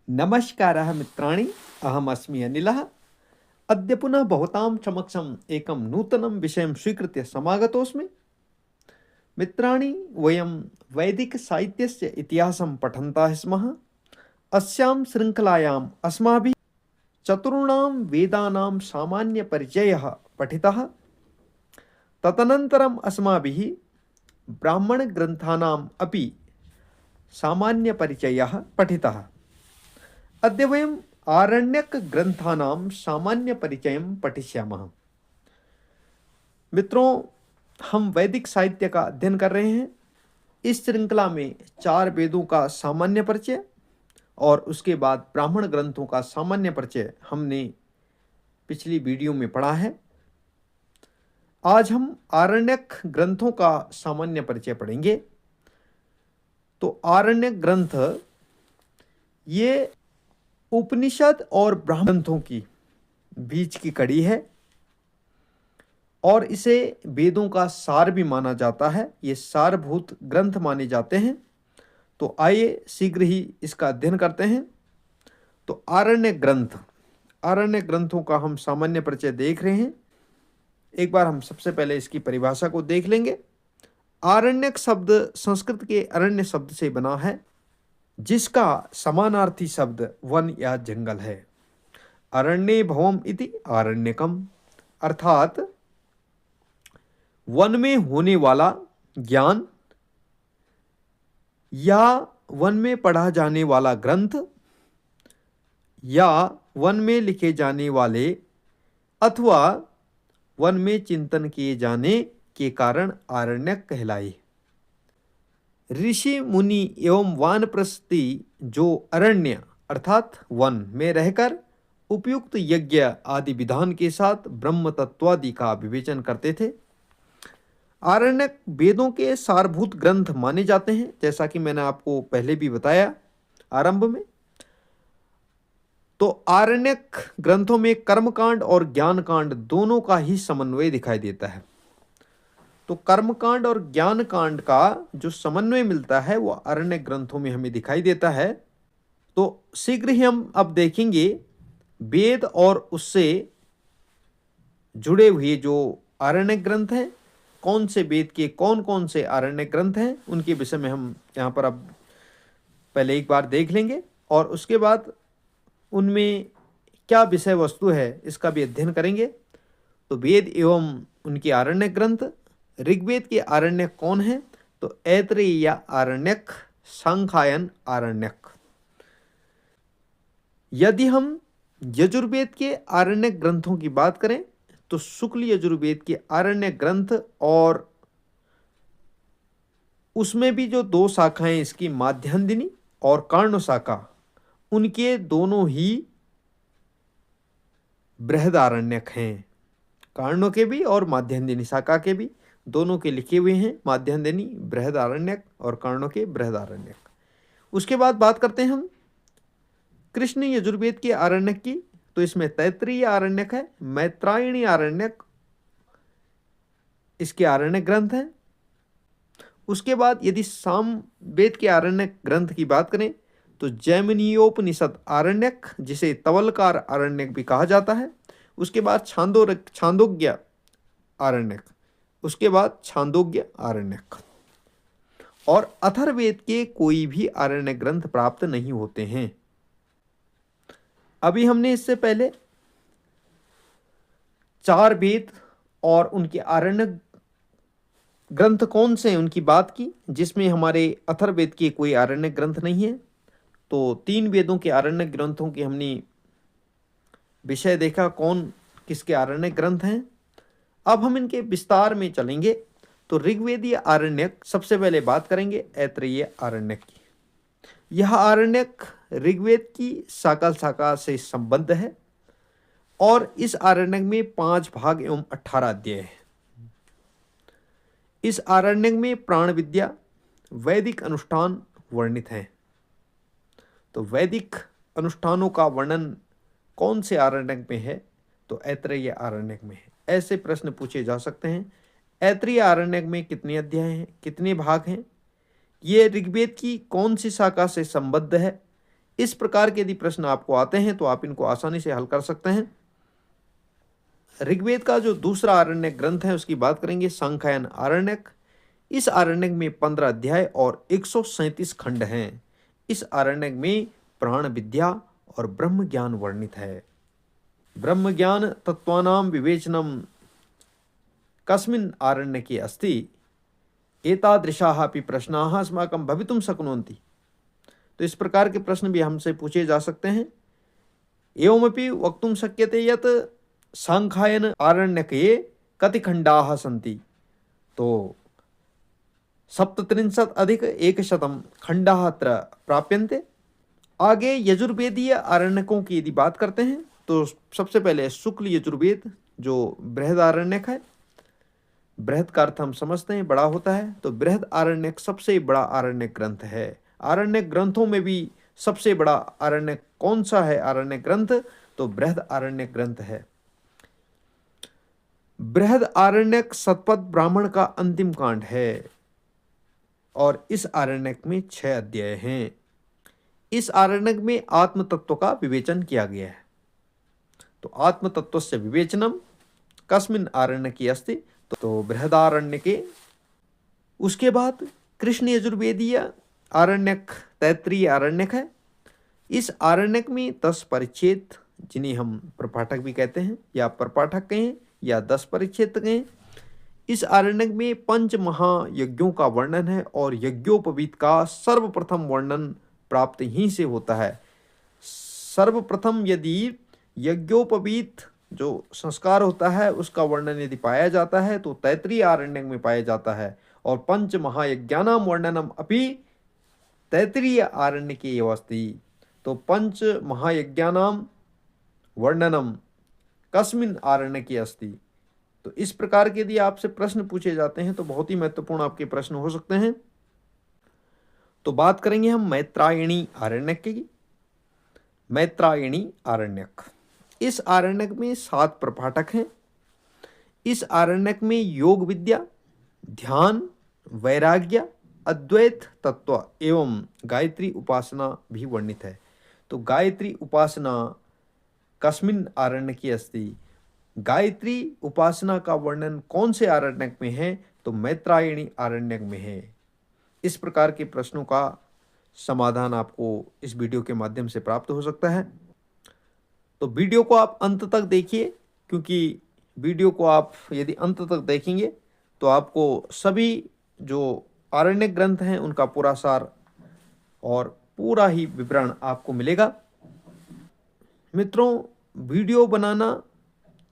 नमस्कारः मित्राणि, अहमस्मि अनिलः। अद्य पुनः भवतां समक्षम् एकं नूतनं विषयं स्वीकृत्य समागतोऽस्मि। मित्राणि, वयं वैदिकसाहित्यस्य इतिहासं पठन्तः स्मः। अस्यां शृङ्खलायाम् अस्माभिः चतुर्णां वेदानां सामान्यपरिचयः पठितः। तदनन्तरम् अस्माभिः ब्राह्मणग्रन्थानाम् अपि सामान्यपरिचयः पठितः। अद्य वयम् आरण्यकग्रन्थानां सामान्यपरिचयं पठिष्यामः। मित्रों, हम वैदिक साहित्य का अध्ययन कर रहे हैं। इस श्रृंखला में 4 वेदों का सामान्य परिचय और उसके बाद ब्राह्मण ग्रंथों का सामान्य परिचय हमने पिछली वीडियो में पढ़ा है। आज हम आरण्यक ग्रंथों का सामान्य परिचय पढ़ेंगे। तो आरण्यक ग्रंथ ये उपनिषद और ब्राह्मण ग्रंथों की बीच की कड़ी है और इसे वेदों का सार भी माना जाता है। ये सारभूत ग्रंथ माने जाते हैं। तो आइए शीघ्र ही इसका अध्ययन करते हैं। तो आरण्य ग्रंथों का हम सामान्य परिचय देख रहे हैं। एक बार हम सबसे पहले इसकी परिभाषा को देख लेंगे। आरण्यक शब्द संस्कृत के अरण्य शब्द से बना है, जिसका समानार्थी शब्द वन या जंगल है। अरण्ये भवम इति आरण्यकम, अर्थात वन में होने वाला ज्ञान या वन में पढ़ा जाने वाला ग्रंथ या वन में लिखे जाने वाले अथवा वन में चिंतन किए जाने के कारण आरण्यक कहलाए। ऋषि मुनि एवं वानप्रस्थी जो अरण्य अर्थात वन में रहकर उपयुक्त यज्ञ आदि विधान के साथ ब्रह्म तत्वादि का विवेचन करते थे। आरण्यक वेदों के सारभूत ग्रंथ माने जाते हैं, जैसा कि मैंने आपको पहले भी बताया आरंभ में। तो आरण्यक ग्रंथों में कर्मकांड और ज्ञानकांड दोनों का ही समन्वय दिखाई देता है। तो कर्मकांड और ज्ञानकांड का जो समन्वय मिलता है वो आरण्यक ग्रंथों में हमें दिखाई देता है। तो शीघ्र ही हम अब देखेंगे वेद और उससे जुड़े हुए जो आरण्यक ग्रंथ हैं, कौन से वेद के कौन कौन से आरण्यक ग्रंथ हैं, उनके विषय में हम यहाँ पर अब पहले एक बार देख लेंगे और उसके बाद उनमें क्या विषय वस्तु है इसका भी अध्ययन करेंगे। तो वेद एवं उनके आरण्यक ग्रंथ। ऋग्वेद के आरण्यक कौन है? तो ऐतरेय आरण्यक, सांख्यायन आरण्यक। यदि हम यजुर्वेद के आरण्यक ग्रंथों की बात करें तो शुक्ल यजुर्वेद के आरण्यक ग्रंथ और उसमें भी जो 2 शाखाएं इसकी माध्यान्दिनी और कार्णो शाखा, उनके दोनों ही बृहदारण्यक हैं। कार्णों के भी और माध्यान्दिनी शाखा के भी, दोनों के लिखे हुए हैं माध्यान्दिनी बृहदारण्यक और कार्णों के बृहदारण्यक। उसके बाद बात करते हैं हम कृष्ण यजुर्वेद के आरण्यक की। तो इसमें तैत्तिरीय आरण्यक है, मैत्रायणी आरण्यक इसके आरण्यक ग्रंथ हैं। उसके बाद यदि सामवेद के आरण्यक ग्रंथ की बात करें तो जैमिनीयोपनिषद आरण्यक, जिसे तवलकार आरण्यक भी कहा जाता है। उसके बाद छांदोग्य आरण्यक, उसके बाद छांदोग्य आरण्यक। और अथर्ववेद के कोई भी आरण्यक ग्रंथ प्राप्त नहीं होते हैं। अभी हमने इससे पहले 4 वेद और उनके आरण्यक ग्रंथ कौन से हैं उनकी बात की, जिसमें हमारे अथर्ववेद के कोई आरण्यक ग्रंथ नहीं है। तो 3 वेदों के आरण्यक ग्रंथों की हमने विषय देखा, कौन किसके आरण्यक ग्रंथ हैं। अब हम इनके विस्तार में चलेंगे। तो ऋग्वेदीय आरण्यक सबसे पहले बात करेंगे ऐतरेय आरण्यक की। यह आरण्यक ऋग्वेद की सकल शाखा से संबद्ध है और इस आरण्यक में 5 भाग एवं 18 अध्याय है। इस आरण्यक में प्राण विद्या, वैदिक अनुष्ठान वर्णित हैं। तो वैदिक अनुष्ठानों का वर्णन कौन से आरण्यक में है? तो ऐतरेय आरण्यक में है। ऐसे प्रश्न पूछे जा सकते हैं। ऐतरेय आरण्यक में कितने अध्याय हैं, कितने भाग हैं, ये ऋग्वेद की कौन सी शाखा से संबद्ध है, इस प्रकार के यदि प्रश्न आपको आते हैं तो आप इनको आसानी से हल कर सकते हैं। ऋग्वेद का जो दूसरा आरण्यक ग्रंथ है उसकी बात करेंगे, सांख्यायन आरण्यक। इस आरण्यक में 15 अध्याय और 137 खंड हैं। इस आरण्यक में प्राण विद्या और ब्रह्म ज्ञान वर्णित है। ब्रह्म ज्ञान तत्वानां विवेचनम कस्मिन् आरण्यके अस्ति, एतादृशाः अपि प्रश्नाः अस्माकं भवितुं शक्नुवन्ति। तो इस प्रकार के प्रश्न भी हमसे पूछे जा सकते हैं। एवमपि वक्तुं शक्यते यत् सांख्यायन आरण्यके कति खंडाः सन्ति, तो 37+100 खंडाः अत्र प्राप्यन्ते। आगे यजुर्वेदीय आरण्यकों की यदि बात करते हैं तो सबसे पहले शुक्ल यजुर्वेद जो बृहद आरण्यक है। बृहद का अर्थ हम समझते हैं बड़ा होता है, तो बृहद आरण्यक सबसे बड़ा आरण्यक ग्रंथ है। आरण्यक ग्रंथों में भी सबसे बड़ा आरण्यक कौन सा है आरण्यक ग्रंथ, तो बृहद आरण्यक ग्रंथ है। बृहद आरण्यक शतपथ ब्राह्मण का अंतिम कांड है और इस आरण्यक में 6 अध्याय हैं। इस आरण्यक में आत्म तत्व का विवेचन किया गया है। तो आत्म तत्व से विवेचनम कस्मिन् आरण्यके अस्ति, तो बृहदारण्यके। उसके बाद कृष्ण यजुर्वेदीय आरण्यक तैत्तिरीय आरण्यक है। इस आरण्यक में 10 परिच्छेद, जिन्हें हम प्रपाठक भी कहते हैं या प्रपाठक कहें या 10 परिच्छेद कहें। इस आरण्यक में 5 महायज्ञों का वर्णन है और यज्ञोपवीत का सर्वप्रथम वर्णन प्राप्त ही से होता है। सर्वप्रथम यदि यज्ञोपवीत जो संस्कार होता है उसका वर्णन यदि पाया जाता है तो तैत्तिरीय आरण्यक में पाया जाता है, और 5 महायज्ञानाम वर्णनम अपि तैत्तिरीय आरण्यके एव अस्ति। तो 5 महायज्ञानाम वर्णनम कस्मिन् आरण्यके अस्ति। तो इस प्रकार के यदि आपसे प्रश्न पूछे जाते हैं तो बहुत ही महत्वपूर्ण आपके प्रश्न हो सकते हैं। तो बात करेंगे हम मैत्रायणी आरण्यक की। मैत्रायणी आरण्यक, इस आरण्यक में 7 प्रपाठक हैं। इस आरण्यक में योग विद्या, ध्यान, वैराग्य, अद्वैत तत्व एवं गायत्री उपासना भी वर्णित है। तो गायत्री उपासना कस्मिन् आरण्यके अस्ति, गायत्री उपासना का वर्णन कौन से आरण्यक में है, तो मैत्रायणी आरण्यक में है। इस प्रकार के प्रश्नों का समाधान आपको इस वीडियो के माध्यम से प्राप्त हो सकता है। तो वीडियो को आप अंत तक देखिए, क्योंकि वीडियो को आप यदि अंत तक देखेंगे तो आपको सभी जो आरण्यक ग्रंथ हैं उनका पूरा सार और पूरा ही विवरण आपको मिलेगा। मित्रों, वीडियो बनाना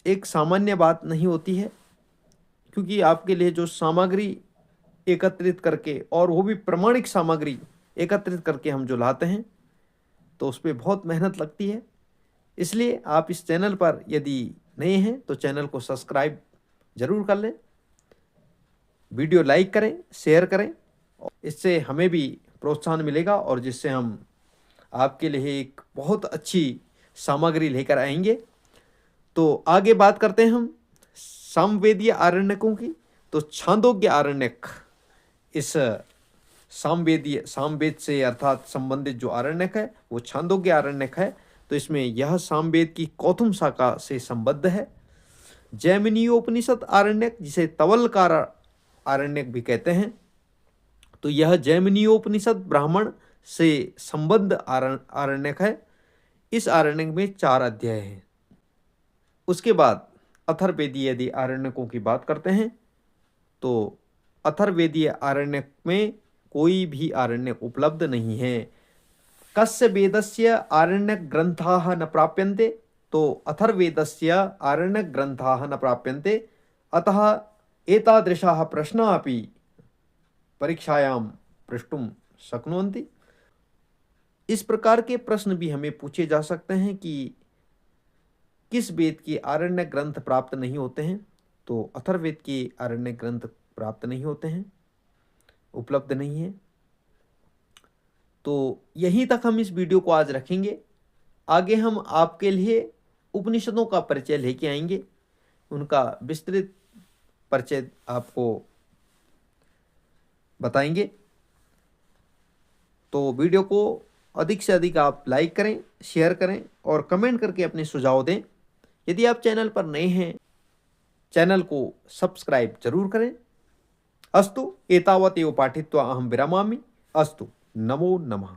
एक सामान्य बात नहीं होती है, क्योंकि आपके लिए जो सामग्री एकत्रित करके, और वो भी प्रमाणिक सामग्री एकत्रित करके हम जो लाते हैं, तो उस पर बहुत मेहनत लगती है। इसलिए आप इस चैनल पर यदि नए हैं तो चैनल को सब्सक्राइब जरूर कर लें, वीडियो लाइक करें, शेयर करें, इससे हमें भी प्रोत्साहन मिलेगा और जिससे हम आपके लिए एक बहुत अच्छी सामग्री लेकर आएंगे। तो आगे बात करते हैं हम सामवेदीय आरण्यकों की। तो छांदोग्य आरण्यक, इस सामवेद से अर्थात संबंधित जो आरण्यक है वो छांदोग्य आरण्यक है। तो इसमें यह सामवेद की कौथुम शाखा से संबद्ध है। जैमिनीयोपनिषद आरण्यक, जिसे तवलकार आरण्यक भी कहते हैं, तो यह जैमिनीयोपनिषद ब्राह्मण से संबद्ध आरण्यक है। इस आरण्यक में 4 अध्याय हैं। उसके बाद अथर्ववेदीय यदि आरण्यकों की बात करते हैं तो अथर्ववेदीय आरण्यक में कोई भी आरण्यक उपलब्ध नहीं है। कस्य वेदस्य आरण्यक ग्रंथाः न प्राप्यन्ते, तो अथर्ववेदस्य आरण्यक ग्रंथाः न प्राप्यन्ते, अतः एतादृशाः प्रश्नाः अपि परीक्षायां प्रष्टुं शक्नुवन्ति। इस प्रकार के प्रश्न भी हमें पूछे जा सकते हैं कि किस वेद के आरण्यक ग्रंथ प्राप्त नहीं होते हैं, तो अथर्ववेद के आरण्यक ग्रंथ प्राप्त नहीं होते हैं, उपलब्ध नहीं है। तो यहीं तक हम इस वीडियो को आज रखेंगे। आगे हम आपके लिए उपनिषदों का परिचय लेके आएंगे, उनका विस्तृत परिचय आपको बताएंगे। तो वीडियो को अधिक से अधिक आप लाइक करें, शेयर करें और कमेंट करके अपने सुझाव दें। यदि आप चैनल पर नए हैं, चैनल को सब्सक्राइब जरूर करें। अस्तु एतावत् एव पाठित्वा अहं विरमामि। अस्तु, नमो नमः।